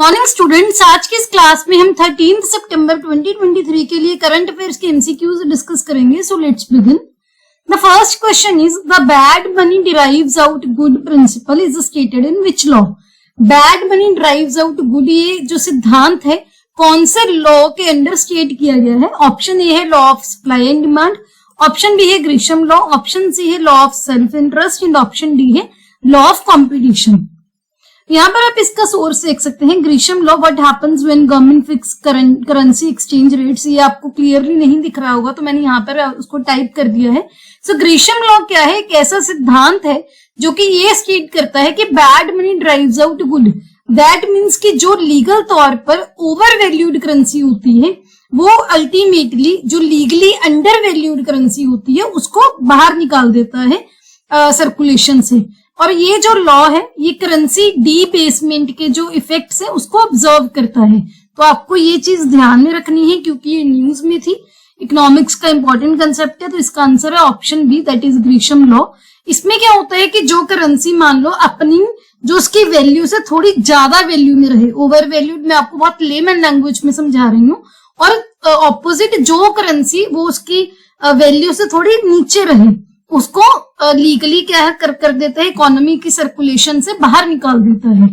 Morning students, आज की इस क्लास में हम 13 सितंबर 2023 के लिए करंट अफेयर्स के एमसीक्यूज डिस्कस करेंगे। So let's begin. The first question is the bad money drives out good principle is stated in which law. Bad money drives out good, ये जो सिद्धांत है कौन से लॉ के अंडर स्टेट किया गया है? ऑप्शन ए है law of supply and demand, option B है ग्रीशम लॉ, ऑप्शन सी है law of self interest and option D है लॉ ऑफ कॉम्पिटिशन। यहाँ पर आप इसका सोर्स देख सकते हैं, Gresham law, what happens when government fix currency exchange rates. ये आपको क्लियरली नहीं दिख रहा होगा तो मैंने यहाँ पर उसको टाइप कर दिया है। सो ग्रीशम लॉ क्या है? एक ऐसा सिद्धांत है जो कि ये स्टेट करता है कि bad money drives out good. That means कि जो लीगल तौर पर ओवर वैल्यूड करेंसी होती है वो अल्टीमेटली जो लीगली अंडर वैल्यूड करेंसी होती है उसको बाहर निकाल देता है सर्कुलेशन से। और ये जो लॉ है ये करेंसी डीबेसमेंट के जो इफेक्ट्स है उसको ऑब्जर्व करता है। तो आपको ये चीज ध्यान में रखनी है क्योंकि ये न्यूज में थी। इकोनॉमिक्स का इंपॉर्टेंट कंसेप्ट है, तो इसका आंसर है option B, that is Gresham law. इसमें क्या होता है कि जो करेंसी मान लो अपनी जो उसकी वैल्यू से थोड़ी ज्यादा वैल्यू में रहे, ओवर वैल्यूड, मैं आपको बहुत लेमन लैंग्वेज में समझा रही हूँ, और ऑपोजिट जो करेंसी वो उसकी वैल्यू से थोड़ी नीचे रहे, उसको लीगली क्या कर देता है, इकोनॉमी की सर्कुलेशन से बाहर निकाल देता है।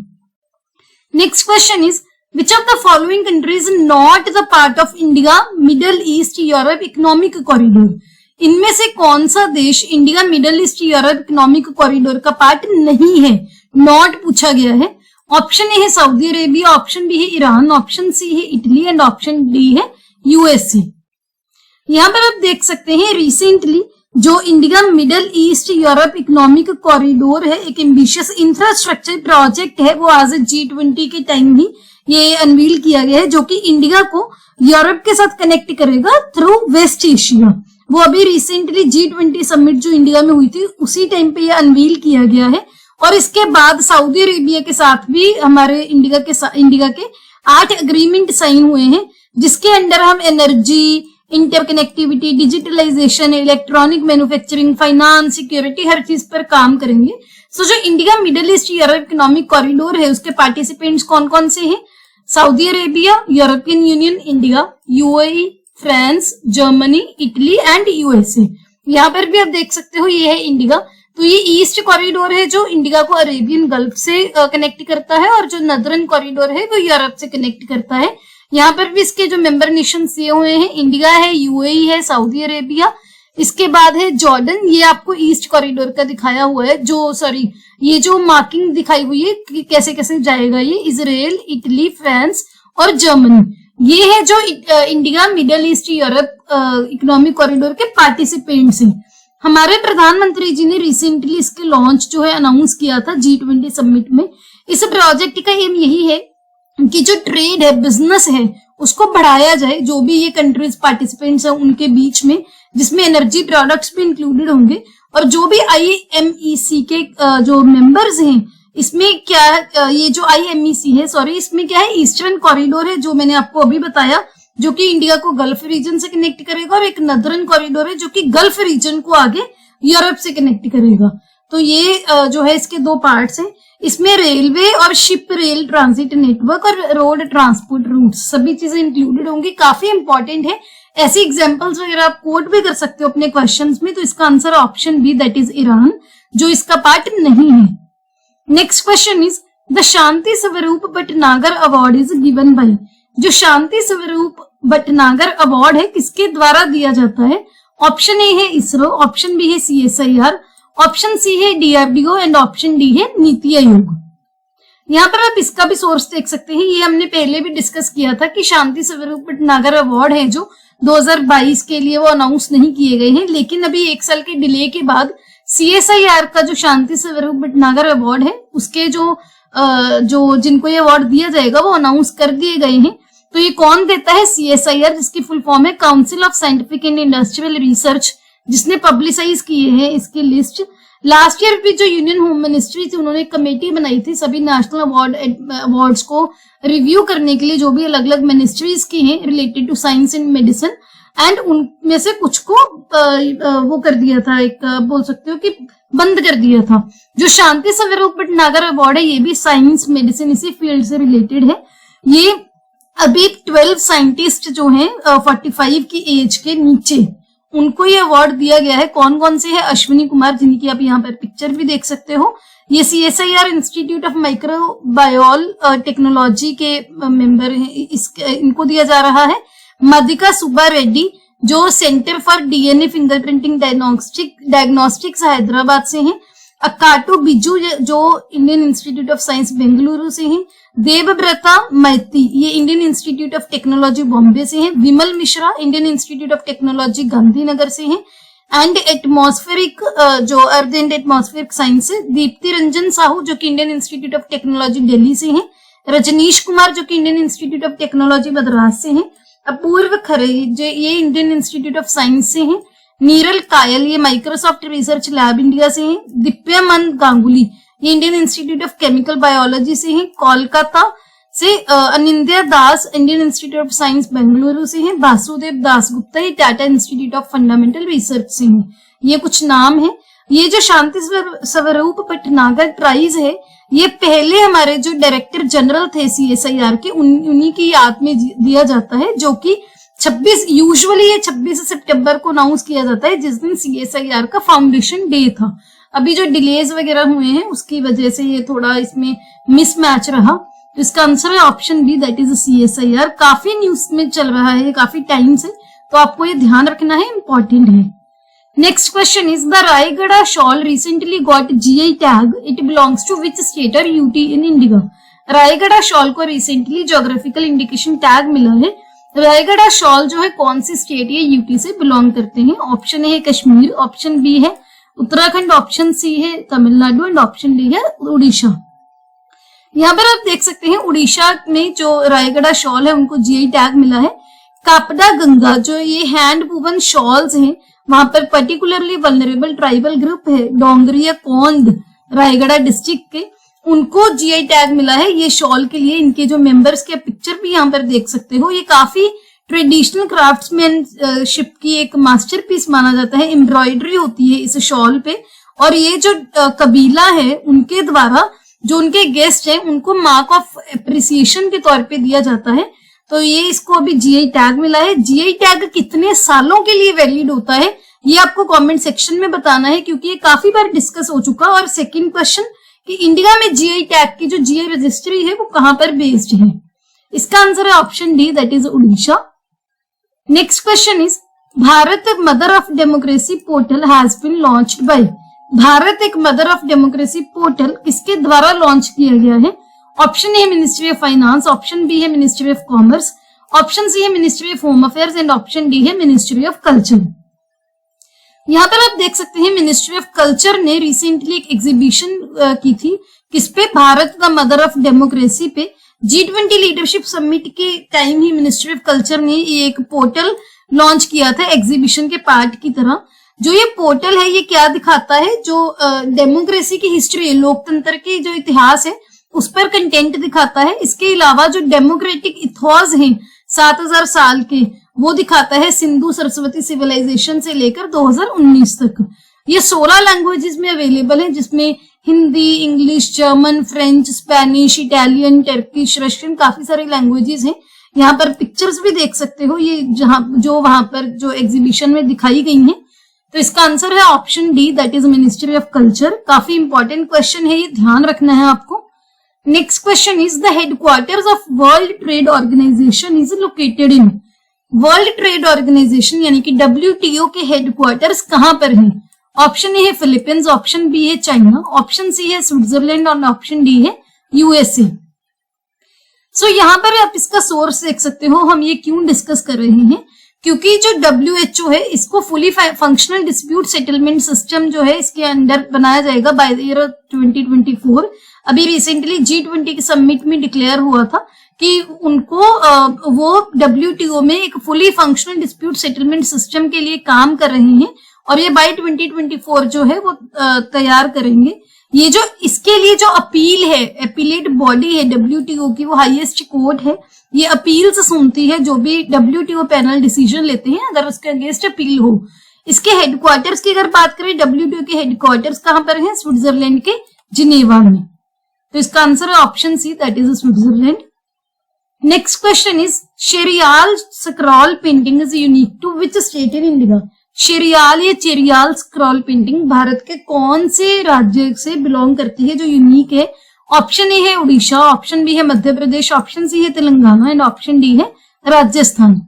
Next question is which of the following countries not the part of India middle east Europe economic corridor. इनमें से कौन सा देश India middle east Europe economic corridor का पार्ट नहीं है? नॉट पूछा गया है। ऑप्शन ए है सऊदी अरेबिया, ऑप्शन बी है ईरान, ऑप्शन सी है इटली एंड ऑप्शन डी है यूएसए। यहाँ पर आप देख सकते हैं रिसेंटली जो India middle east Europe economic corridor है, एक एम्बिशियस इंफ्रास्ट्रक्चर प्रोजेक्ट है, वो आज G20 के टाइम ही ये अनवील किया गया है, जो कि इंडिया को यूरोप के साथ कनेक्ट करेगा थ्रू वेस्ट एशिया। वो अभी रिसेंटली G20 समिट जो इंडिया में हुई थी उसी टाइम पे ये अनवील किया गया है। और इसके बाद सऊदी अरेबिया के साथ भी हमारे इंडिया के 8 एग्रीमेंट साइन हुए हैं, जिसके अंडर हम energy, interconnectivity, digitalisation, electronic manufacturing, finance, security, हर चीज पर काम करेंगे। सो जो India Middle East Europe economic corridor है उसके पार्टिसिपेंट्स कौन कौन से हैं? Saudi Arabia, European Union, India, UAE, France, Germany, Italy and USA. यहाँ पर भी आप देख सकते हो ये है इंडिया। तो ये ईस्ट कॉरिडोर है जो इंडिया को अरेबियन गल्फ से कनेक्ट करता है, और जो नदर्न कॉरिडोर है वो यूरोप से कनेक्ट करता है। यहाँ पर भी इसके जो मेंबर नेशन दिए हुए हैं, इंडिया है, यूएई है, सऊदी अरेबिया, इसके बाद है जॉर्डन। ये आपको ईस्ट कॉरिडोर का दिखाया हुआ है, ये जो मार्किंग दिखाई हुई है कि कैसे कैसे जाएगा ये, इजराइल, इटली, फ्रांस और जर्मनी। ये है जो India middle east Europe economic corridor के पार्टिसिपेंट्स हैं। हमारे प्रधानमंत्री जी ने रिसेंटली इसके लॉन्च जो है अनाउंस किया था G20 समिट में। इस प्रोजेक्ट का एम यही है कि जो ट्रेड है, बिजनेस है, उसको बढ़ाया जाए, जो भी ये कंट्रीज पार्टिसिपेंट्स हैं उनके बीच में, जिसमें एनर्जी प्रोडक्ट्स भी इंक्लूडेड होंगे। और जो भी IMEC के जो मेंबर्स हैं, इसमें क्या ये जो IMEC है, इसमें क्या है, ईस्टर्न कॉरिडोर है जो मैंने आपको अभी बताया, जो कि इंडिया को गल्फ रीजन से कनेक्ट करेगा, और एक नदर्न कॉरिडोर है जो कि गल्फ रीजन को आगे यूरोप से कनेक्ट करेगा। तो ये जो है इसके 2 पार्ट्स हैं। इसमें रेलवे और शिप रेल ट्रांजिट नेटवर्क और रोड ट्रांसपोर्ट रूट सभी चीजें इंक्लूडेड होंगी। काफी इंपॉर्टेंट है, ऐसी एग्जांपल्स वगैरह आप कोट भी कर सकते हो अपने क्वेश्चंस में। तो इसका answer option B, that is Iran, जो इसका पार्ट नहीं है। Next question is the Shanti Swarup Bhatnagar award is given by. जो शांति स्वरूप भटनागर अवार्ड है किसके द्वारा दिया जाता है? ऑप्शन ए है इसरो, ऑप्शन बी है CSIR, ऑप्शन सी है DRDO एंड ऑप्शन डी है नीति आयोग। यहाँ पर आप इसका भी सोर्स देख सकते हैं, ये हमने पहले भी डिस्कस किया था कि शांति स्वरूप भटनागर अवार्ड है जो 2022 के लिए वो अनाउंस नहीं किए गए हैं, लेकिन अभी 1 साल के डिले के बाद CSIR का जो शांति स्वरूप भटनागर अवार्ड है उसके जो जिनको ये अवार्ड दिया जाएगा वो अनाउंस कर दिए गए हैं। तो ये कौन देता है? CSIR, जिसकी फुल फॉर्म है council of scientific and industrial research, जिसने पब्लिसाइज किए हैं इसकी लिस्ट। लास्ट ईयर भी जो यूनियन होम मिनिस्ट्री थी उन्होंने कमेटी बनाई थी सभी नेशनल अवार्ड्स को रिव्यू करने के लिए, जो भी अलग अलग मिनिस्ट्रीज की हैं related to science and medicine. And उनमें से कुछ को वो कर दिया था, एक बोल सकते हो कि बंद कर दिया था। जो शांति स्वरूप भटनागर अवार्ड है ये भी साइंस मेडिसिन इसी फील्ड से रिलेटेड है। ये अभी 12 साइंटिस्ट जो हैं 45 की एज के नीचे उनको ये अवार्ड दिया गया है। कौन कौन से है? अश्विनी कुमार, जिनकी आप यहाँ पर पिक्चर भी देख सकते हो, ये CSIR इंस्टीट्यूट ऑफ माइक्रोबायोल टेक्नोलॉजी के मेंबर हैं, इनको दिया जा रहा है। मदिका सुब्बा रेड्डी जो centre for DNA fingerprinting diagnostics Hyderabad से हैं। अकाटू बिजू जो Indian Institute of Science Bengaluru से हैं। देवव्रता मैती ये Indian Institute of Technology Bombay से हैं। Vimal Mishra Indian Institute of Technology Gandhinagar से हैं। एंड एटमॉस्फेरिक जो अर्थ एंड एटमॉस्फेरिक साइंस है दीप्ति रंजन साहू जो कि Indian Institute of technology Delhi से हैं। रजनीश कुमार जो कि Indian Institute of technology Madras से हैं। अपूर्व खरे जो ये इंडियन इंस्टीट्यूट ऑफ साइंस से हैं। नीरल कायल ये माइक्रोसॉफ्ट रिसर्च लैब इंडिया से हैं। दिप्यमन गांगुली ये Indian Institute of Chemical Biology से हैं। कोलकाता से Anindya Das Indian Institute of Science Bengaluru से हैं। वासुदेव दासगुप्ता ये Tata Institute of Fundamental Research से हैं। ये कुछ नाम है। ये जो शांति स्वरूप भटनागर प्राइज है ये पहले हमारे जो डायरेक्टर जनरल थे CSIR के उन्हीं की याद में दिया जाता है, जो कि 26 यूजुअली ये 26 सितंबर को अनाउंस किया जाता है जिस दिन CSIR का फाउंडेशन डे था। अभी जो डिलेज वगैरह हुए हैं उसकी वजह से ये थोड़ा इसमें मिसमैच रहा, तो इसका आंसर है option B, that is CSIR। काफी न्यूज में चल रहा है काफी टाइम से, तो आपको ये ध्यान रखना है, इंपॉर्टेंट है। Next question is the Raigada shawl recently got GI tag. It belongs to which state or UT in India? Raigarh shawl को रिसेंटली ज्योग्राफिकल इंडिकेशन टैग मिला है। रायगढ़ शॉल जो है कौन सी स्टेट या यूटी से बिलोंग करते हैं? ऑप्शन ए है कश्मीर, ऑप्शन बी है उत्तराखंड, ऑप्शन सी है तमिलनाडु एंड ऑप्शन डी है उड़ीसा। यहाँ पर आप देख सकते हैं उड़ीसा में जो रायगढ़ शॉल है उनको GI टैग मिला है। कापड़ा गंगा जो ये हैंड वुवन शॉल्स हैं वहां पर पर्टिकुलरली वल्नरेबल ट्राइबल ग्रुप है डोंगरिया कोंद रायगढ़ डिस्ट्रिक्ट के, उनको GI टैग मिला है ये शॉल के लिए। इनके जो मेंबर्स के पिक्चर भी यहाँ पर देख सकते हो। ये काफी ट्रेडिशनल क्राफ्ट्समैनशिप की एक मास्टरपीस माना जाता है। एम्ब्रॉयडरी होती है इस शॉल पे, और ये जो कबीला है उनके द्वारा जो उनके गेस्ट हैं उनको मार्क ऑफ एप्रिसिएशन के तौर पे दिया जाता है। तो ये इसको अभी GI टैग मिला है। GI टैग कितने सालों के लिए वैलिड होता है ये आपको कमेंट सेक्शन में बताना है, क्योंकि ये काफी बार डिस्कस हो चुका। और सेकंड क्वेश्चन कि इंडिया में GI टैग की जो GI रजिस्ट्री है वो कहां पर बेस्ड है? इसका आंसर है option D, that is Orissa. Next question is Bharat mother of democracy portal has been launched by. Bharat एक मदर ऑफ डेमोक्रेसी पोर्टल किसके द्वारा लॉन्च किया गया है? ऑप्शन ए है ministry of finance, option B है ministry of commerce, option C है ministry of home affairs and option D है मिनिस्ट्री ऑफ कल्चर। यहाँ पर आप देख सकते हैं मिनिस्ट्री ऑफ कल्चर ने रिसेंटली एक एग्जीबिशन की थी किस पे? Bharat the mother of democracy पे। G20 लीडरशिप समिट के टाइम ही मिनिस्ट्री ऑफ कल्चर ने ये एक पोर्टल लॉन्च किया था एग्जीबिशन के पार्ट की तरह। जो ये पोर्टल है ये क्या दिखाता है? जो डेमोक्रेसी की हिस्ट्री है, लोकतंत्र के जो इतिहास है उस पर कंटेंट दिखाता है। इसके अलावा जो डेमोक्रेटिक इथॉस हैं 7000 साल के वो दिखाता है, सिंधु सरस्वती सिविलाइजेशन से लेकर 2019 तक। ये 16 लैंग्वेजेस में अवेलेबल है, जिसमें Hindi, English, German, French, Spanish, Italian, Turkish, Russian, काफी सारी लैंग्वेजेस हैं। यहाँ पर पिक्चर्स भी देख सकते हो ये जो वहां पर जो एग्जीबिशन में दिखाई गई हैं। तो इसका आंसर है option D, that is ministry of culture. काफी इंपॉर्टेंट क्वेश्चन है, ये ध्यान रखना है आपको। Next question is the headquarters of world trade organisation is located in. World trade organisation यानी कि WTO के हेडक्वार्टर्स कहां पर हैं? ऑप्शन ए है फिलीपींस, ऑप्शन बी है चाइना, ऑप्शन सी है स्विट्जरलैंड और ऑप्शन डी है USA। सो यहाँ पर आप इसका सोर्स देख सकते हो। हम ये क्यों डिस्कस कर रहे हैं? क्योंकि जो WHO है इसको fully functional dispute settlement system जो है इसके अंडर बनाया जाएगा बाय द ईयर 2024। अभी रिसेंटली G20 के समिट में डिक्लेयर हुआ था कि उनको वो WTO में एक fully functional dispute settlement system के लिए काम कर रहे हैं और ये बाय 2024 जो है वो तैयार करेंगे। ये जो इसके लिए जो अपील है, अपीलेट बॉडी है WTO की, वो हाईएस्ट कोर्ट है, ये अपील्स सुनती है जो भी WTO पैनल डिसीजन लेते हैं अगर उसके अगेंस्ट अपील हो। इसके हेडक्वार्टर्स की अगर बात करें, WTO के हेडक्वार्टर्स कहां पर है? स्विट्जरलैंड के जिनेवा में। तो इसका आंसर है option C, that is Switzerland. Next question is Cheriyal scroll painting is unique to which state in India? Cheriyal या चेरियाल स्क्रॉल पेंटिंग भारत के कौन से राज्य से बिलोंग करती है जो यूनिक है? ऑप्शन ए है उड़ीसा, ऑप्शन बी है मध्य प्रदेश, ऑप्शन सी है तेलंगाना एंड ऑप्शन डी है राजस्थान।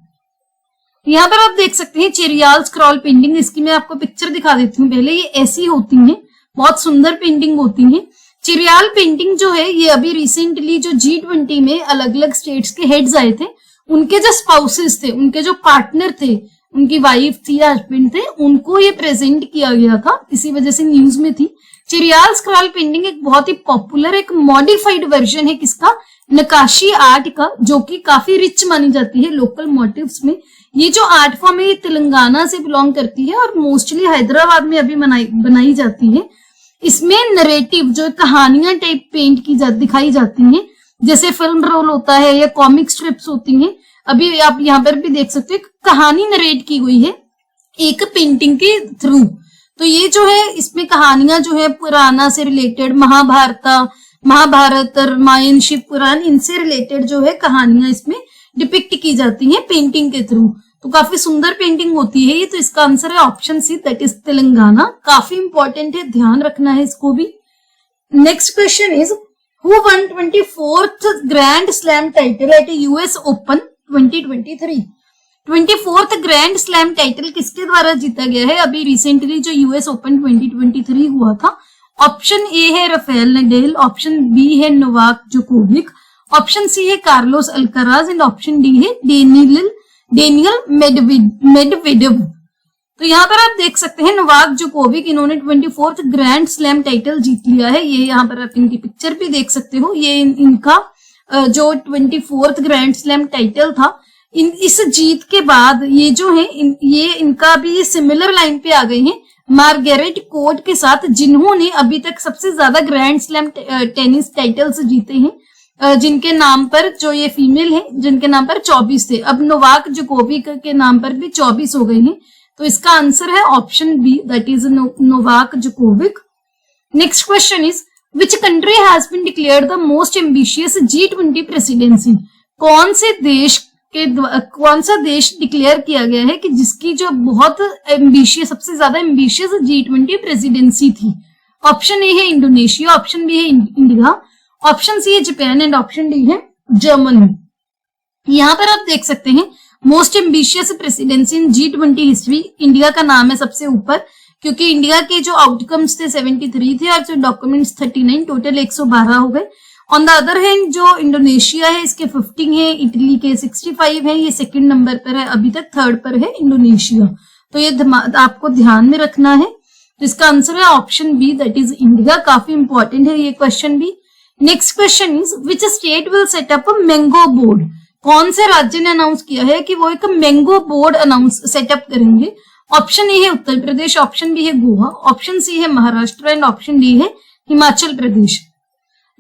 यहाँ पर आप देख सकते हैं चेरियाल स्क्रॉल पेंटिंग, इसकी मैं आपको पिक्चर दिखा देती हूँ पहले। ये ऐसी होती है, बहुत सुंदर पेंटिंग होती है। चेरियाल पेंटिंग जो है ये अभी रिसेंटली जो G20 में अलग अलग स्टेट्स के हेड्स आए थे, उनके जो स्पाउसेस थे, उनके जो पार्टनर थे, उनकी वाइफ थी या हस्बैंड थे, उनको ये प्रेजेंट किया गया था, इसी वजह से न्यूज में थी। चेरियाल स्क्रॉल पेंटिंग एक बहुत ही पॉपुलर, एक मॉडिफाइड वर्जन है किसका? नक्काशी आर्ट का, जो कि काफी रिच मानी जाती है लोकल मोटिव्स में। ये जो आर्ट फॉर्म है ये तेलंगाना से बिलोंग करती है और मोस्टली हैदराबाद में अभी बनाई जाती है। इसमें नरेटिव जो कहानियां टाइप पेंट की दिखाई जाती हैं, जैसे फिल्म रोल होता है या कॉमिक स्ट्रिप्स होती हैं। अभी आप यहाँ पर भी देख सकते हो कहानी नरेट की हुई है एक पेंटिंग के थ्रू। तो ये जो है इसमें कहानियां जो है पुराना से रिलेटेड, महाभारत, रामायण, शिव पुराण, इनसे रिलेटेड जो है कहानियां इसमें डिपिक्ट की जाती हैं पेंटिंग के थ्रू। तो काफी सुंदर पेंटिंग होती है ये। तो इसका आंसर है option C, that is Telangana. काफी इंपॉर्टेंट है, ध्यान रखना है इसको भी। Next question is who won 24th grand slam title at US open 2023? 24th grand slam title किसके द्वारा जीता गया है अभी रिसेंटली जो US ओपन 2023 हुआ था? ऑप्शन ए है राफेल नडाल, ऑप्शन बी है नोवाक जोकोविक, ऑप्शन सी है Carlos Alcaraz and option D है डेनियल मेडवेडेव। तो यहाँ पर आप देख सकते हैं नोवाक जोकोविक, इन्होंने 24th ग्रैंड स्लैम टाइटल जीत लिया है। ये यहाँ पर आप इनकी पिक्चर भी देख सकते हो। ये इनका जो 24th ग्रैंड स्लैम टाइटल था, इस जीत के बाद ये जो है ये इनका भी सिमिलर लाइन पे आ गए हैं मार्गरेट कोर्ट के साथ, जिन्होंने अभी तक सबसे ज्यादा ग्रैंड स्लैम टेनिस टाइटल्स जीते हैं, जिनके नाम पर, जो ये फीमेल है जिनके नाम पर 24 थे। अब नोवाक जोकोविक के नाम पर भी 24 हो गए हैं। तो इसका आंसर है option B, that is Novak Djokovic. Next question is which country has been declared the most ambitious G20 presidency? कौन सा देश डिक्लेयर किया गया है कि जिसकी जो बहुत एम्बिशियस, सबसे ज्यादा एम्बिशियस G20 प्रेसिडेंसी थी? ऑप्शन ए है इंडोनेशिया, ऑप्शन बी है इंडिया, ऑप्शन सी है जापान एंड ऑप्शन डी है जर्मनी। यहाँ पर आप देख सकते हैं मोस्ट एम्बिशियस प्रेसिडेंसी इन G20 हिस्ट्री, इंडिया का नाम है सबसे ऊपर, क्योंकि इंडिया के जो आउटकम्स थे 73 थे और जो डॉक्यूमेंट्स 39, टोटल 112 हो गए। ऑन द अदर हैंड जो इंडोनेशिया है इसके 15 है, इटली के 65 है, ये सेकंड नंबर पर है, अभी तक थर्ड पर है इंडोनेशिया। तो ये आपको ध्यान में रखना है। तो इसका आंसर है option B, that is India. काफी इंपॉर्टेंट है ये क्वेश्चन भी। Next question is which state will set up a mango board? कौन से राज्य ने अनाउंस किया है कि वो एक मैंगो बोर्ड सेटअप करेंगे? ऑप्शन ए है उत्तर प्रदेश, ऑप्शन बी है गोवा, ऑप्शन सी है महाराष्ट्र एंड ऑप्शन डी है हिमाचल प्रदेश।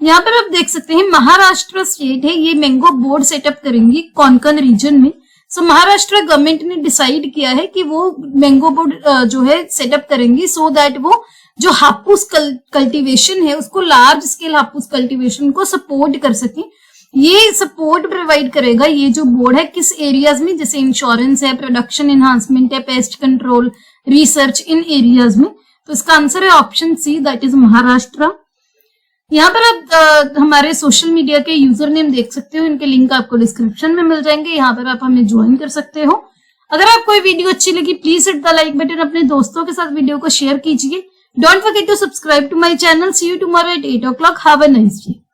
यहाँ पर आप देख सकते हैं महाराष्ट्र स्टेट है, ये मैंगो बोर्ड सेटअप करेंगी कोंकण रीजन में। सो महाराष्ट्र गवर्नमेंट ने डिसाइड किया है कि वो मैंगो बोर्ड जो है सेटअप करेंगी, सो दैट वो जो हापुस कल्टीवेशन है उसको, लार्ज स्केल हापुस कल्टीवेशन को सपोर्ट कर सके। ये सपोर्ट प्रोवाइड करेगा ये जो बोर्ड है किस एरियाज में, जैसे इंश्योरेंस है, प्रोडक्शन एनहांसमेंट है, पेस्ट कंट्रोल, रिसर्च, इन एरियाज में। तो इसका आंसर है option C, that is Maharashtra. यहाँ पर आप हमारे सोशल मीडिया के यूजर नेम देख सकते हो, इनके लिंक आपको डिस्क्रिप्शन में मिल जाएंगे, यहाँ पर आप हमें ज्वाइन कर सकते हो। अगर आपको ये वीडियो अच्छी लगी please hit the like button, अपने दोस्तों के साथ वीडियो को शेयर कीजिए। Don't forget to subscribe to my channel. See you tomorrow at 8 o'clock। Have a nice day.